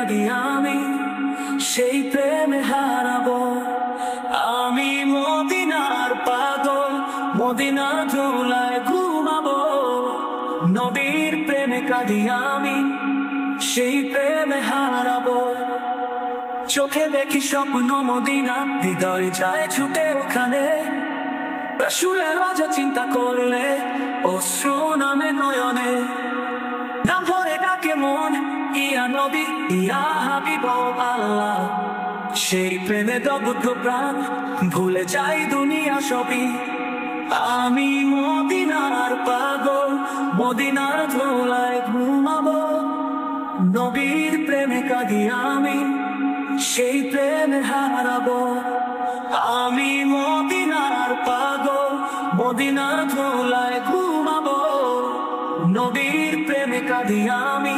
কাঁদি আমি, সেই প্রেমে হারাবো। আমি মদিনার পাগল, মদিনার ধুলায় ঘুমাবো। নবীর প্রেমে কাঁদি আমি, সেই প্রেমে হারাবো। চোখে দেখি স্বপ্ন মদিনা, হৃদয় যায় ছুটে ওখানে। রাসূলের রাজা চিন্তা করলে অশ্রু নামে নয়নে। নাম ধরে ডাকে মন, ইয়া নবী ইয়া হাবিব আল্লাহ। সেই প্রেমে দগ্ধ প্রাণ, ভুলে যাই দুনিয়া সবই। আমি মদিনার পাগল, মদিনার ধুলায় ঘুমাবো। নবীর প্রেমে কাঁদি আমি, সেই প্রেমে হারাবো। আমি মদিনার পাগল, মদিনার ধুলায় ঘুমাবো। নবীর প্রেমে কাঁদি আমি,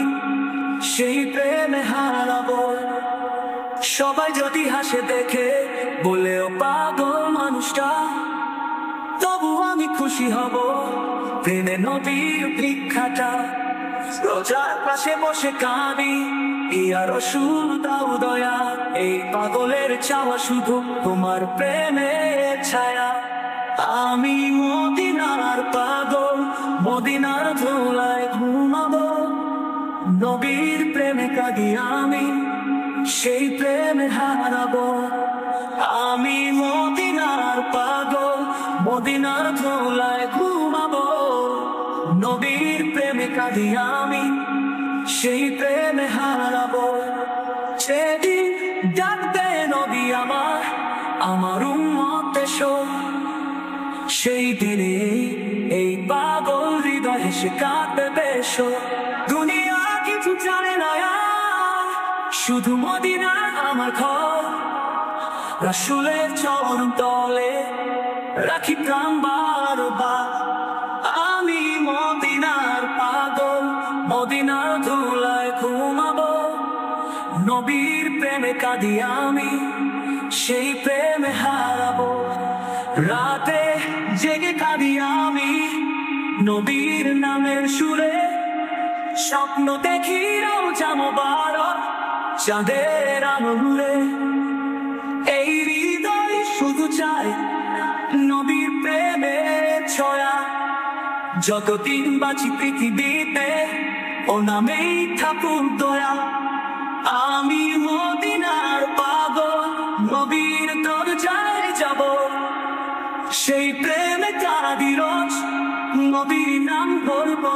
সেই প্রেমে হারাবো। সবাই যদি হাসে দেখে, বলেও পাগল মানুষটা, তবু আমি খুশি হব প্রেমে নবীর ভিক্ষাটা। রোজার পাশে বসে কাঁদি, ইয়া রাসূল দাও দয়া। এই পাগলের চাওয়া শুধু তোমার প্রেমের ছায়া। আমি মদিনার পাগল, মদিনার ধুলায় ঘুমাবো। নবীর প্রেমে কাঁদি আমি, সেই প্রেমে হারাবো। আমি মদিনার পাগল, মদিনার ধুলায় ঘুমাবো। নবীর প্রেমে কাঁদি আমি, সেই প্রেমে হারাবো। সেদিন ডাকবে নবী আমার, আমার উম্মত এসো। সেই দিনে এই পাগল হৃদয় হেসে কাঁদবে বেশো। দুনিয়া কিছু জানে না আর, শুধু মদিনা আমার ঘর। রাসূলের চরণ তলে রাখি প্রাণ বারবার। আমি মদিনার পাগল, মদিনার ধুলায় ঘুমাবো। নবীর প্রেমে কাঁদি আমি, সেই প্রেমে হারাবো। রাতে জেগে কাঁদি আমি, নবীর নামের সুরে। স্বপ্ন দেখি রোজা মোবারক, চাঁদের আলোরে। এই হৃদয় শুধু চায় নবীর প্রেমের ছয়া। যতদিন বাঁচি পৃথিবীতে, ও নামেই থাকুক দয়া। আমি মদিনার পাগল, নবীর দরজায় যাব। সেই প্রেমে কাঁদি রোজ, নবীর নাম ধরবো।